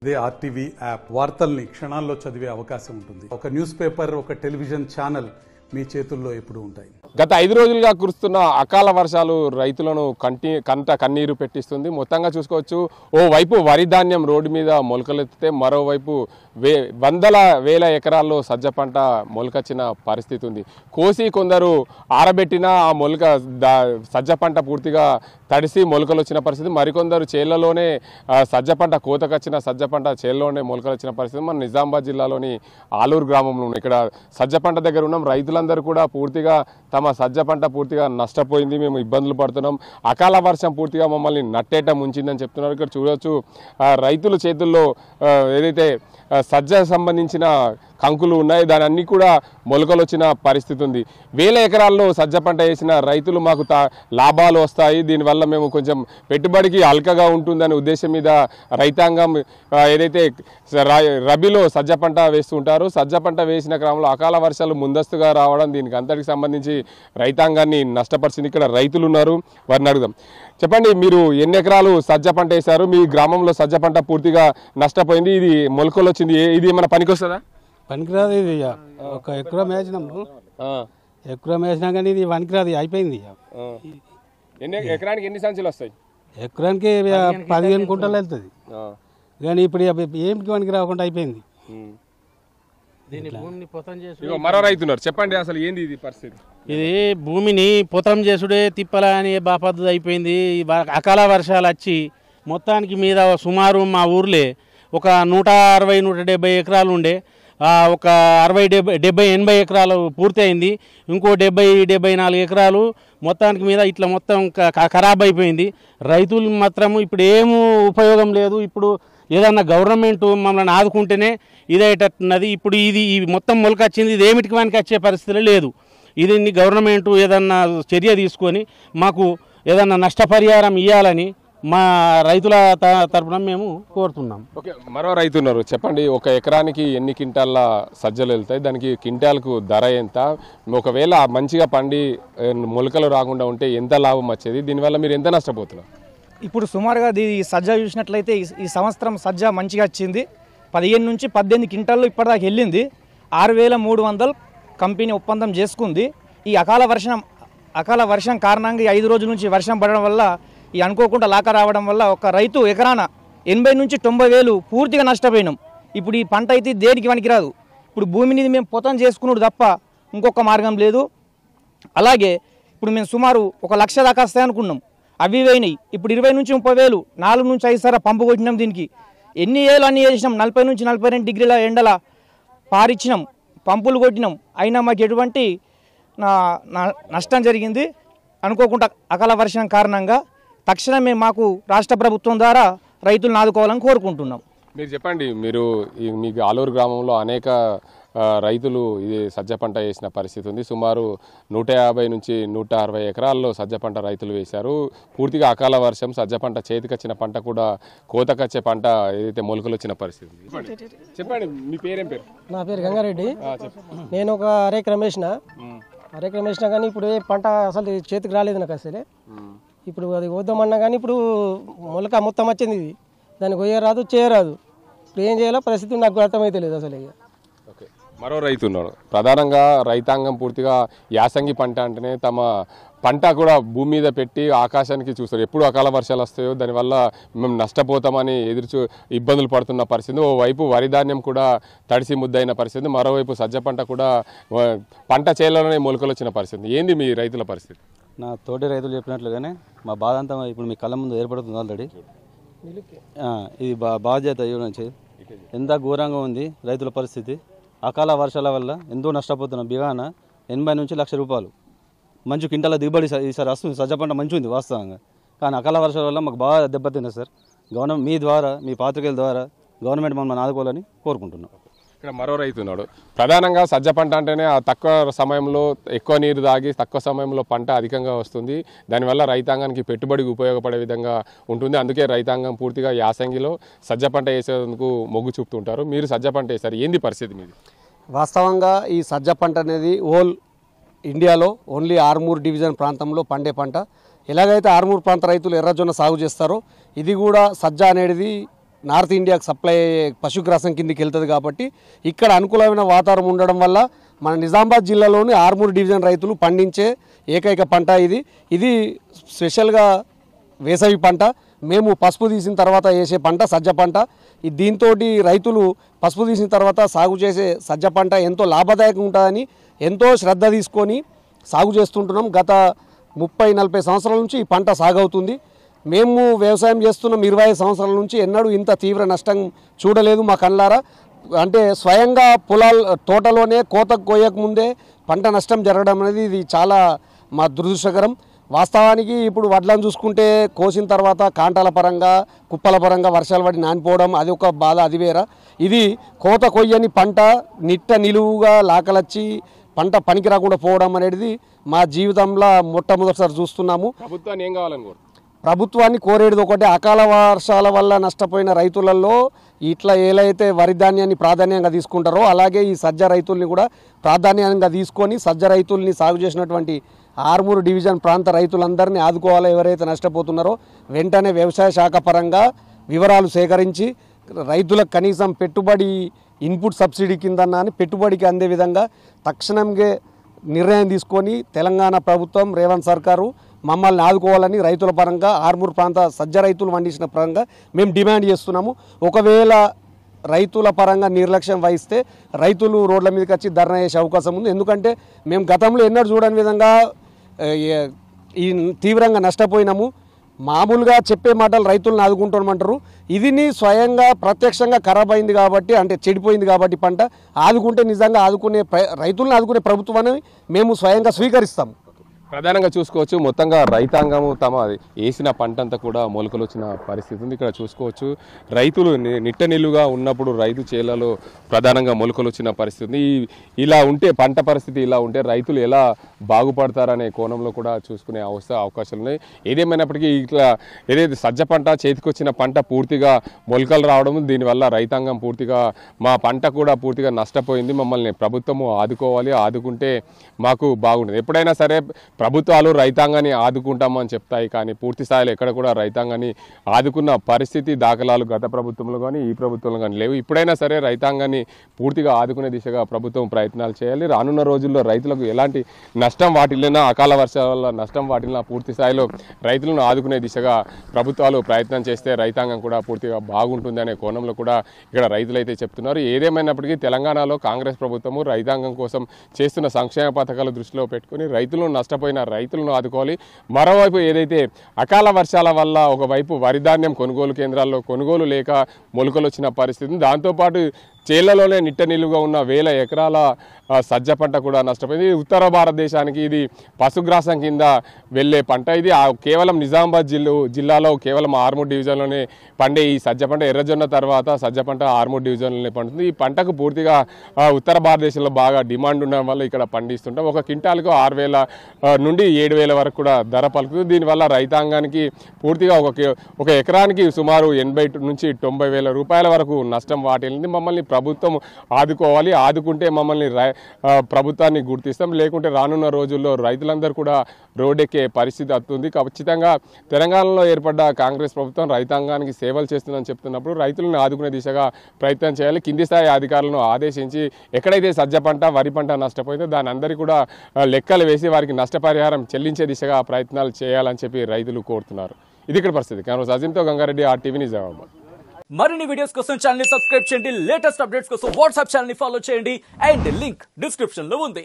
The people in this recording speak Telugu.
ఇదే ఆర్టీవీ యాప్ వార్తల్ని క్షణాల్లో చదివే అవకాశం ఉంటుంది. ఒక న్యూస్ పేపర్, ఒక టెలివిజన్ ఛానల్ మీ చేతుల్లో ఎప్పుడూ ఉంటాయి. గత 5 రోజులుగా కురుస్తున్న అకాల వర్షాలు రైతులను కన్నీరు పెట్టిస్తుంది. మొత్తంగా చూసుకోవచ్చు, ఓ వైపు వరి ధాన్యం రోడ్డు మీద మొలకలెత్తితే మరోవైపు వందల వేల ఎకరాల్లో సజ్జ పంట మొలకొచ్చిన పరిస్థితి ఉంది. కోసి కొందరు ఆరబెట్టినా ఆ సజ్జ పంట పూర్తిగా తడిసి మొలకలు వచ్చిన పరిస్థితి. మరికొందరు చేళ్లలోనే సజ్జ పంట కోతకొచ్చిన సజ్జ పంట చేళ్లలోనే మొలకలు వచ్చిన పరిస్థితి. మన నిజామాబాద్ జిల్లాలోని ఆలూరు గ్రామంలో ఉన్నాం. ఇక్కడ సజ్జ పంట దగ్గర ఉన్నాం. రైతులందరూ కూడా పూర్తిగా తమ సజ్జ పంట పూర్తిగా నష్టపోయింది, మేము ఇబ్బందులు పడుతున్నాం, అకాల వర్షం పూర్తిగా మమ్మల్ని నట్టేట ముంచిందని చెప్తున్నారు. ఇక్కడ చూడవచ్చు, రైతుల చేతుల్లో ఏదైతే సజ్జ సంబంధించిన కంకులు ఉన్నాయి, దాని అన్ని కూడా మొలకలు వచ్చిన పరిస్థితి ఉంది. వేల ఎకరాల్లో సజ్జ పంట వేసిన రైతులు మాకు లాభాలు వస్తాయి, దీనివల్ల మేము కొంచెం పెట్టుబడికి అల్కగా ఉంటుందనే ఉద్దేశం మీద రైతాంగం ఏదైతే రబీలో సజ్జ పంట వేస్తుంటారు, సజ్జ పంట వేసిన క్రమంలో అకాల వర్షాలు ముందస్తుగా రావడం దీనికి అంతటికి సంబంధించి రైతాంగాన్ని నష్టపరిచింది. ఇక్కడ రైతులు ఉన్నారు, వారిని అడుగుదాం. చెప్పండి, మీరు ఎన్ని ఎకరాలు సజ్జ పంట వేశారు? మీ గ్రామంలో సజ్జ పంట పూర్తిగా నష్టపోయింది, ఇది మొలకలు వచ్చింది, ఇది ఏమైనా పనికొస్తుందా? పనికిరాదు. ఇది ఒక ఎకరం వేసినాము, ఎకరం వేసినా కానీ ఇది పనికిరాదు, అయిపోయింది. ఎకరానికి ఎన్ని సంచులు వస్తాయి? ఎకరానికి 15 కుంటలు వెళ్తుంది, కానీ ఇప్పుడు ఏమిటి పనికి రాకుండా అయిపోయింది. మరో రైతున్నారు, చెప్పండి అసలు ఏంది ఇది పరిస్థితి? ఇది భూమిని పొతం చేసుడే తిప్పల అని బాపద్దు అయిపోయింది. అకాల వర్షాలు వచ్చి మొత్తానికి మీద సుమారు మా ఊర్లే ఒక 160-170 ఎకరాలు ఉండే, ఒక 60-70-80 ఎకరాలు పూర్తి అయింది. ఇంకో 70-74 ఎకరాలు మొత్తానికి మీద ఇట్లా మొత్తం ఖరాబ్ అయిపోయింది. రైతులు మాత్రము ఇప్పుడు ఏమీ ఉపయోగం లేదు. ఇప్పుడు ఏదన్నా గవర్నమెంట్ మమ్మల్ని ఆదుకుంటేనే ఇదయ్యేటట్టున్నది. ఇప్పుడు ఇది మొత్తం మొలకొచ్చింది, ఇది ఏమిటికి వానికి వచ్చే పరిస్థితి లేదు. ఇది గవర్నమెంట్ ఏదన్నా చర్య తీసుకొని మాకు ఏదన్నా నష్టపరిహారం ఇవ్వాలని మా రైతుల తరపున మేము కోరుతున్నాం. ఓకే, మరో రైతు ఉన్నారు, చెప్పండి, ఒక ఎకరానికి ఎన్ని క్వింటాల సజ్జలు వెళ్తాయి? దానికి క్వింటాల్కు ధర ఎంత? ఒకవేళ మంచిగా పండి మొలకలు రాకుండా ఉంటే ఎంత లాభం వచ్చేది? దీనివల్ల మీరు ఎంత నష్టపోతున్నారు? ఇప్పుడు సుమారుగా ఈ సజ్జ చూసినట్లయితే ఈ సంవత్సరం సజ్జ మంచిగా వచ్చింది. 15 నుంచి 18 క్వింటాల్లో ఇప్పటిదాకా వెళ్ళింది. 6,300 కంపెనీ ఒప్పందం చేసుకుంది. ఈ అకాల వర్షం కారణంగా 5 రోజుల నుంచి వర్షం పడడం వల్ల, ఈ అనుకోకుండా లాక రావడం వల్ల ఒక రైతు ఎకరాన 80 నుంచి 90 వేలు పూర్తిగా నష్టపోయినాం. ఇప్పుడు ఈ పంట అయితే దేనికి పనికిరాదు. ఇప్పుడు భూమిని మేము పొతం చేసుకున్నాడు తప్ప ఇంకొక మార్గం లేదు. అలాగే ఇప్పుడు మేము సుమారు 1 లక్ష దాకా వస్తాయి అనుకున్నాం, అవి పోయినాయి. ఇప్పుడు 20 నుంచి 30 వేలు, 4 నుంచి 5 సార్లు పంపు కొట్టినాం. దీనికి ఎన్ని ఏళ్ళు అన్నీ చేసినాం, 40 నుంచి 42 డిగ్రీల ఎండల పారిచ్చినాం, పంపులు కొట్టినాం, అయినా మాకు ఎటువంటి నష్టం జరిగింది. అనుకోకుండా అకాల వర్షం కారణంగా తక్షణమే మాకు రాష్ట్ర ప్రభుత్వం ద్వారా రైతులను ఆదుకోవాలని కోరుకుంటున్నాం. మీరు చెప్పండి, మీకు ఆలూరు గ్రామంలో అనేక రైతులు ఇది సజ్జ పంట వేసిన పరిస్థితి ఉంది. సుమారు 150 నుంచి 160 ఎకరాల్లో సజ్జ పంట రైతులు వేశారు. పూర్తిగా అకాల వర్షం సజ్జ పంట చేతికొచ్చిన పంట కూడా కోతకొచ్చే పంట ఏదైతే మొలకలు వచ్చిన పరిస్థితి. చెప్పండి, మీ పేరేం పేరు? నా పేరు గంగారెడ్డి. నేను ఒక అరెకరం వేసినా కానీ ఇప్పుడు ఏ పంట అసలు చేతికి రాలేదు నాకు అసలే. ఇప్పుడు అది వద్దామన్నా కానీ ఇప్పుడు మొలక మొత్తం వచ్చింది, ఇది దానికి కొయ్యరాదు చేయరాదు. ఇప్పుడు ఏం చేయాలో పరిస్థితి నాకు అర్థమైతే లేదు అసలు. ఓకే, మరో రైతు ఉన్నాడు. ప్రధానంగా రైతాంగం పూర్తిగా యాసంగి పంట అంటేనే తమ పంట కూడా భూమి మీద పెట్టి ఆకాశానికి చూస్తారు, ఎప్పుడు అకాల వర్షాలు వస్తాయో దానివల్ల మేము నష్టపోతామని ఇబ్బందులు పడుతున్న పరిస్థితి. ఓవైపు వరి ధాన్యం కూడా తడిసి ముద్దయిన పరిస్థితి, మరోవైపు సజ్జ పంట కూడా పంట చేలలోనే మొలకలు వచ్చిన పరిస్థితి. ఏంది మీ రైతుల పరిస్థితి? నా తోటి రైతులు చెప్పినట్లుగానే మా బాధ అంతా ఇప్పుడు మీ కళ్ళ ముందు ఏర్పడుతుంది ఆల్రెడీ. ఇది బాధ్యత నుంచి ఎంత ఘోరంగా ఉంది రైతుల పరిస్థితి. అకాల వర్షాల వల్ల ఎంతో నష్టపోతున్నాం. బిగాన 80 నుంచి 1,00,000 రూపాయలు మంచి క్వింటాల దిగుబడి ఈసారి వస్తుంది. సజ్జ పంట మంచిగా ఉంది వాస్తవంగా, కానీ అకాల వర్షాల వల్ల మాకు బాగా దెబ్బతింది సార్. గవర్నమెంట్ మీ ద్వారా, మీ పాత్రికేయుల ద్వారా గవర్నమెంట్ మమ్మల్ని ఆదుకోవాలని కోరుకుంటున్నాం. ఇక్కడ మరో రైతు ఉన్నాడు. ప్రధానంగా సజ్జ పంట అంటేనే తక్కువ సమయంలో ఎక్కువ నీరు తాగి తక్కువ సమయంలో పంట అధికంగా వస్తుంది. దానివల్ల రైతాంగానికి పెట్టుబడికి ఉపయోగపడే విధంగా ఉంటుంది. అందుకే రైతాంగం పూర్తిగా యాసంగిలో సజ్జ పంట వేసేందుకు మొగ్గు చూపుతుంటారు. మీరు సజ్జ పంట వేశారు, ఏంది పరిస్థితి మీది? వాస్తవంగా ఈ సజ్జ పంట అనేది హోల్ ఇండియాలో ఓన్లీ ఆర్మూర్ డివిజన్ ప్రాంతంలో పండే పంట. ఎలాగైతే ఆర్మూర్ ప్రాంత రైతులు ఎర్రజొన్న సాగు చేస్తారో ఇది కూడా సజ్జ అనేది నార్త్ ఇండియాకు సప్లై పశుగ్రాసం కిందికి వెళ్తుంది కాబట్టి ఇక్కడ అనుకూలమైన వాతావరణం ఉండడం వల్ల మన నిజామాబాద్ జిల్లాలోని ఆర్మూర్ డివిజన్ రైతులు పండించే ఏకైక పంట ఇది స్పెషల్గా వేసవి పంట. మేము పసుపు తీసిన తర్వాత వేసే పంట సజ్జ పంట. దీంతో రైతులు పసుపు తీసిన తర్వాత సాగు చేసే సజ్జ పంట ఎంతో లాభదాయకంగా ఉంటుందని ఎంతో శ్రద్ధ తీసుకొని సాగు చేస్తుంటున్నాం. గత 30-40 సంవత్సరాల నుంచి ఈ పంట సాగవుతుంది. మేము వ్యవసాయం చేస్తున్నాం 25 సంవత్సరాల నుంచి. ఎన్నడూ ఇంత తీవ్ర నష్టం చూడలేదు మా కళ్ళారా. అంటే స్వయంగా తోటలోనే కోతకు కోయక ముందే పంట నష్టం జరగడం అనేది ఇది చాలా మా దురదృష్టకరం. వాస్తవానికి ఇప్పుడు వడ్లను చూసుకుంటే కోసిన తర్వాత కాంటాల పరంగా కుప్పల పరంగా వర్షాలు పడి నానిపోవడం అది ఒక బాధ, అది వేరా. ఇది కోత కొయ్యని పంట నిట్ట నిలువుగా లాకలచ్చి పంట పనికి రాకుండా పోవడం అనేది మా జీవితంలో మొట్టమొదటిసారి చూస్తున్నాము. ప్రభుత్వాన్ని ఏం కావాలని ప్రభుత్వాన్ని కోరేది ఒకటే, అకాల వర్షాల వల్ల నష్టపోయిన రైతులలో ఇట్లా ఏలైతే వరి ధాన్యాన్ని ప్రాధాన్యంగా తీసుకుంటారో అలాగే ఈ సజ్జ రైతుల్ని కూడా ప్రాధాన్యంగా తీసుకొని సజ్జ రైతుల్ని సాగు చేసినటువంటి ఆర్మూరు డివిజన్ ప్రాంత రైతులందరినీ ఆదుకోవాలో, ఎవరైతే నష్టపోతున్నారో వెంటనే వ్యవసాయ శాఖ పరంగా వివరాలు సేకరించి రైతులకు కనీసం పెట్టుబడి ఇన్పుట్ సబ్సిడీ కిందన్నా అని పెట్టుబడికి అందే విధంగా తక్షణంగా నిర్ణయం తీసుకొని తెలంగాణ ప్రభుత్వం రేవంత్ సర్కారు మమ్మల్ని ఆదుకోవాలని రైతుల పరంగా ఆర్మూర్ ప్రాంత సజ్జ రైతులు పండించిన పరంగా మేము డిమాండ్ చేస్తున్నాము. ఒకవేళ రైతుల పరంగా నిర్లక్ష్యం వహిస్తే రైతులు రోడ్ల మీదకి వచ్చి ధర్నా చేసే అవకాశం ఉంది. ఎందుకంటే మేము గతంలో ఎన్నడూ చూడని విధంగా ఈ తీవ్రంగా నష్టపోయినాము. మామూలుగా చెప్పే మాటలు రైతులను ఆదుకుంటామంటారు. ఇది స్వయంగా ప్రత్యక్షంగా ఖరాబ్ అయింది కాబట్టి, అంటే చెడిపోయింది కాబట్టి పంట ఆదుకుంటే నిజంగా రైతులను ఆదుకునే ప్రభుత్వాన్ని మేము స్వయంగా స్వీకరిస్తాము. ప్రధానంగా చూసుకోవచ్చు మొత్తంగా రైతాంగము తమ వేసిన పంట అంతా కూడా మొలకలు వచ్చిన పరిస్థితి ఉంది. ఇక్కడ చూసుకోవచ్చు రైతులు నిట్ట నిలుగా ఉన్నప్పుడు రైతు చేలలో ప్రధానంగా మొలకలు వచ్చిన పరిస్థితి ఉంది. ఇలా ఉంటే పంట పరిస్థితి ఇలా ఉంటే రైతులు ఎలా బాగుపడతారనే కోణంలో కూడా చూసుకునే అవకాశాలు ఉన్నాయి. ఏదేమైనప్పటికీ ఇట్లా ఏదైతే సజ్జ పంట చేతికొచ్చిన పంట పూర్తిగా మొలకలు రావడం, దీనివల్ల రైతాంగం పూర్తిగా మా పంట కూడా పూర్తిగా నష్టపోయింది, మమ్మల్ని ప్రభుత్వము ఆదుకోవాలి, ఆదుకుంటే మాకు బాగుంటుంది. ఎప్పుడైనా సరే ప్రభుత్వాలు రైతాంగాన్ని ఆదుకుంటామని చెప్తాయి కానీ పూర్తి స్థాయిలో ఎక్కడ కూడా రైతాంగాన్ని ఆదుకున్న పరిస్థితి దాఖలాలు గత ప్రభుత్వంలో కానీ ఈ ప్రభుత్వంలో కానీ లేవు. ఇప్పుడైనా సరే రైతాంగాన్ని పూర్తిగా ఆదుకునే దిశగా ప్రభుత్వం ప్రయత్నాలు చేయాలి. రానున్న రోజుల్లో రైతులకు ఎలాంటి నష్టం వాటిల్లినా, అకాల వర్షాల వల్ల నష్టం వాటిల్లినా పూర్తి స్థాయిలో రైతులను ఆదుకునే దిశగా ప్రభుత్వాలు ప్రయత్నం చేస్తే రైతాంగం కూడా పూర్తిగా బాగుంటుంది అనే కోణంలో కూడా ఇక్కడ రైతులు అయితే చెప్తున్నారు. ఏదేమైనప్పటికీ తెలంగాణలో కాంగ్రెస్ ప్రభుత్వము రైతాంగం కోసం చేస్తున్న సంక్షేమ పథకాలు దృష్టిలో పెట్టుకుని రైతులను నష్టపోయిన రైతులను ఆదుకోవాలి. మరోవైపు ఏదైతే అకాల వర్షాల వల్ల ఒకవైపు వరి ధాన్యం కొనుగోలు కేంద్రాల్లో కొనుగోలు లేక మొలకలు వచ్చిన పరిస్థితి, దాంతోపాటు చేళ్లలోనే నిట్ట నిలువుగా ఉన్న 1000 ఎకరాల సజ్జ పంట కూడా నష్టపోయింది. ఉత్తర భారతదేశానికి ఇది పశుగ్రాసం కింద వెళ్ళే పంట. ఇది కేవలం నిజామాబాద్ జిల్లాలో కేవలం ఆర్మూర్ డివిజన్లోనే పండే ఈ సజ్జ పంట, ఎర్రజొన్న తర్వాత సజ్జ పంట ఆర్మూర్ డివిజన్లోనే పండుతుంది. ఈ పంటకు పూర్తిగా ఉత్తర భారతదేశంలో బాగా డిమాండ్ ఉండడం వల్ల ఇక్కడ పండిస్తుంటాం. ఒక క్వింటాల్కు 6000 నుండి 7000 వరకు కూడా ధర పలుకుతుంది. దీనివల్ల రైతాంగానికి పూర్తిగా ఒక ఎకరానికి సుమారు 80 నుంచి 90 వేల రూపాయల వరకు నష్టం వాటిల్లింది. మమ్మల్ని ప్రభుత్వం ఆదుకోవాలి, ఆదుకుంటే మమ్మల్ని ప్రభుత్వాన్ని గుర్తిస్తాం, లేకుంటే రానున్న రోజుల్లో రైతులందరూ కూడా రోడ్డెక్కే పరిస్థితి వస్తుంది. ఖచ్చితంగా తెలంగాణలో ఏర్పడ్డ కాంగ్రెస్ ప్రభుత్వం రైతాంగానికి సేవలు చేస్తుందని చెప్తున్నప్పుడు రైతులను ఆదుకునే దిశగా ప్రయత్నం చేయాలి. కింది స్థాయి అధికారులను ఆదేశించి ఎక్కడైతే సజ్జ పంట వరి పంట నష్టపోయిందో దాని అందరికీ కూడా లెక్కలు వేసి వారికి నష్టపరిహారం చెల్లించే దిశగా ప్రయత్నాలు చేయాలని చెప్పి రైతులు కోరుతున్నారు. ఇది ఇక్కడ పరిస్థితి. కెమెరా అజింతో గంగారెడ్డి, RTV నిజామాబాద్. మరిన్ని వీడియోస్ కోసం ఛానల్ ని సబ్స్క్రైబ్ చేయండి, లేటెస్ట్ అప్డేట్స్ కోసం వాట్సాప్ ఛానల్ ని ఫాలో చేయండి అండ్ లింక్ డిస్క్రిప్షన్ లో ఉంది.